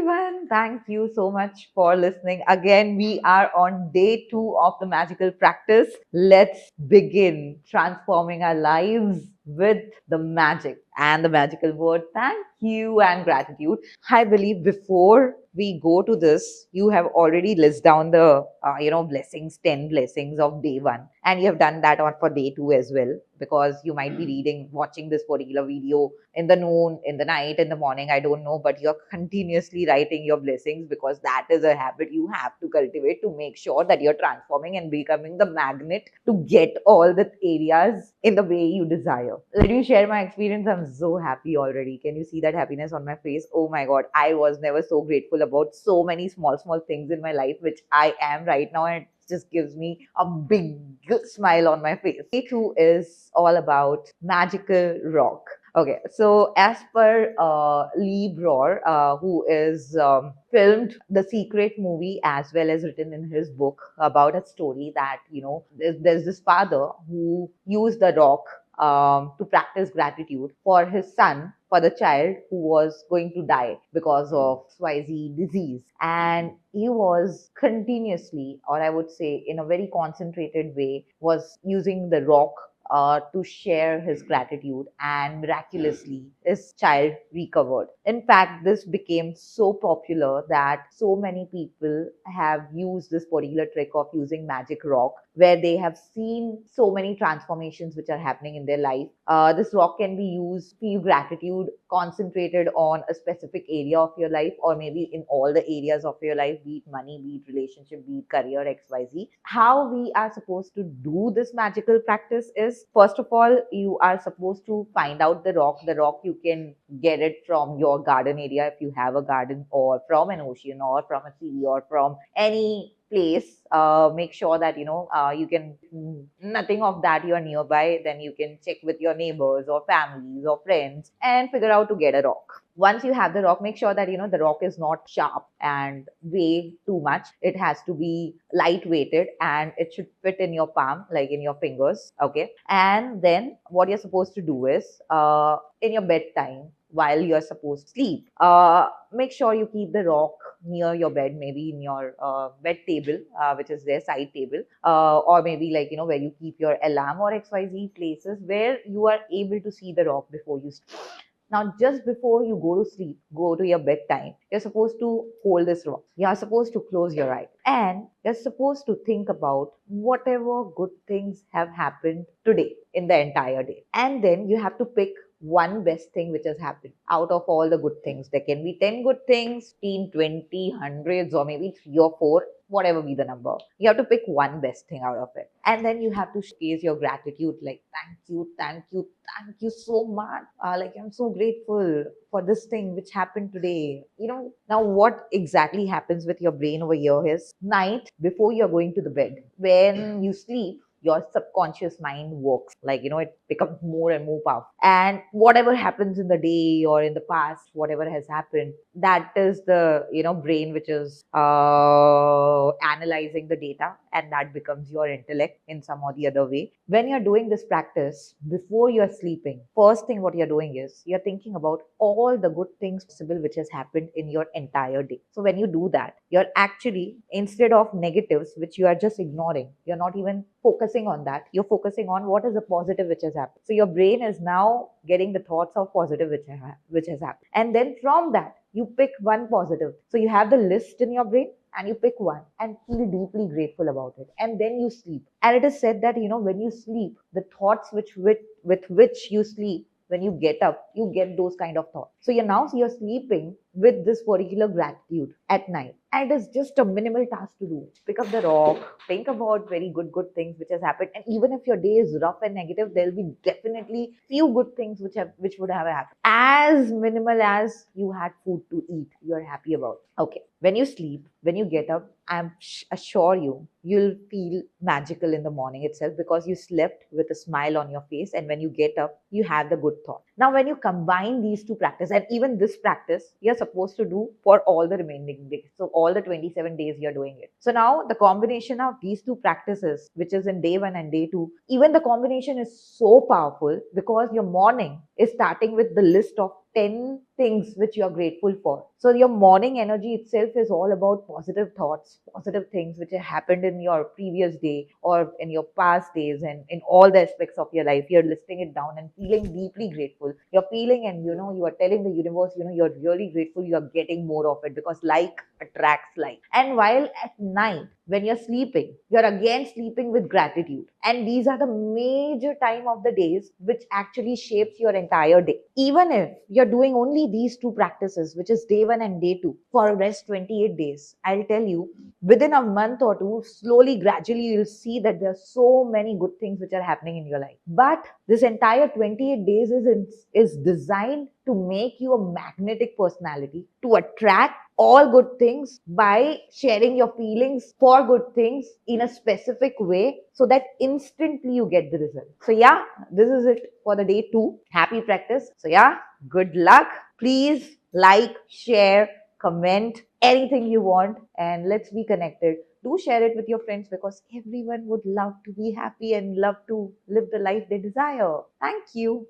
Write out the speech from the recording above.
everyone. Thank you so much for listening. Again, we are on day 2 of the magical practice. Let's begin transforming our lives with the magic and the magical word thank you and gratitude. I believe before we go to this, you have already listed down the blessings, 10 blessings of day 1, and you have done that on for day 2 as well, because you might be watching this particular video in the noon, in the night, in the morning, I don't know, but you're continuously writing your blessings, because that is a habit you have to cultivate to make sure that you're transforming and becoming the magnet to get all the areas in the way you desire. Let me share my experience. I'm so happy already. Can you see that happiness on my face? Oh my god, I was never so grateful about so many small things in my life, which I am right now, and it just gives me a big smile on my face. Day 2 is all about magical rock. Okay, so as per Lee Broer, who is filmed the Secret movie as well as written in his book about a story that, there's this father who used the rock to practice gratitude for his son, for the child who was going to die because of XYZ disease. And he was continuously, or I would say in a very concentrated way, was using the rock to share his gratitude, and miraculously his child recovered. In fact, this became so popular that so many people have used this particular trick of using magic rock, where they have seen so many transformations which are happening in their life. This rock can be used, feel gratitude concentrated on a specific area of your life, or maybe in all the areas of your life, be it money, be it relationship, be it career, XYZ. How we are supposed to do this magical practice is, first of all, you are supposed to find out the rock. The rock, you can get it from your garden area if you have a garden, or from an ocean, or from a sea, or from any place. Make sure that you can, nothing of that you're nearby, then you can check with your neighbors or families or friends and figure out to get a rock. Once you have the rock, make sure that the rock is not sharp and weigh too much. It has to be light weighted, and it should fit in your palm, like in your fingers. Okay, and then what you're supposed to do is, in your bedtime, while you're supposed to sleep, make sure you keep the rock near your bed, maybe in your bed table, which is their side table, or maybe like where you keep your alarm, or XYZ places where you are able to see the rock before you sleep. Now, just before you go to sleep, go to your bedtime, you're supposed to hold this rock. You're supposed to close your eyes, and you're supposed to think about whatever good things have happened today in the entire day. And then you have to pick one best thing which has happened out of all the good things. There can be 10 good things, 15, 20, hundreds, or maybe 3 or 4, whatever be the number. You have to pick one best thing out of it. And then you have to showcase your gratitude, like, thank you, thank you, thank you so much. Like, I'm so grateful for this thing which happened today. Now what exactly happens with your brain over here is, night before you're going to the bed, when you sleep, your subconscious mind works, like it becomes more and more powerful, and whatever happens in the day or in the past, whatever has happened, that is the brain which is analyzing the data, and that becomes your intellect in some or the other way. When you're doing this practice before you're sleeping, first thing what you're doing is, you're thinking about all the good things possible which has happened in your entire day. So when you do that, you're actually, instead of negatives which you are just ignoring, you're not even focusing on that, you're focusing on what is the positive which has happened. So your brain is now getting the thoughts of positive which has happened, and then from that you pick one positive. So you have the list in your brain, and you pick one and feel deeply grateful about it, and then you sleep. And it is said that when you sleep, the thoughts with which you sleep, when you get up, you get those kind of thoughts. So you're sleeping with this particular gratitude at night. And it is just a minimal task to do. Pick up the rock, think about very good things which has happened. And even if your day is rough and negative, there'll be definitely few good things which would have happened. As minimal as you had food to eat, you're happy about. Okay. When you sleep, when you get up, assure you'll feel magical in the morning itself, because you slept with a smile on your face, and when you get up, you have the good thought. Now, when you combine these two practices, and even this practice, you're supposed to do for all the remaining days. So all the 27 days you're doing it. So now the combination of these two practices, which is in day 1 and day 2, even the combination is so powerful, because your morning is starting with the list of 10 things which you are grateful for. So your morning energy itself is all about positive thoughts, positive things which have happened in your previous day or in your past days, and in all the aspects of your life. You're listing it down and feeling deeply grateful. You're feeling, and you are telling the universe, you're really grateful, you're getting more of it, because like attracts like. And while at night, when you're sleeping, you're again sleeping with gratitude. And these are the major time of the days which actually shapes your entire day. Even if you're doing only these two practices, which is day 1 and day 2, for rest 28 days, I'll tell you, within a month or two, slowly, gradually, you'll see that there are so many good things which are happening in your life. But this entire 28 days is designed to make you a magnetic personality, to attract all good things by sharing your feelings for good things in a specific way, so that instantly you get the result. So yeah, this is it for the day 2. Happy practice. So yeah, good luck. Please like, share, comment anything you want, and let's be connected. Do share it with your friends, because everyone would love to be happy and love to live the life they desire. Thank you.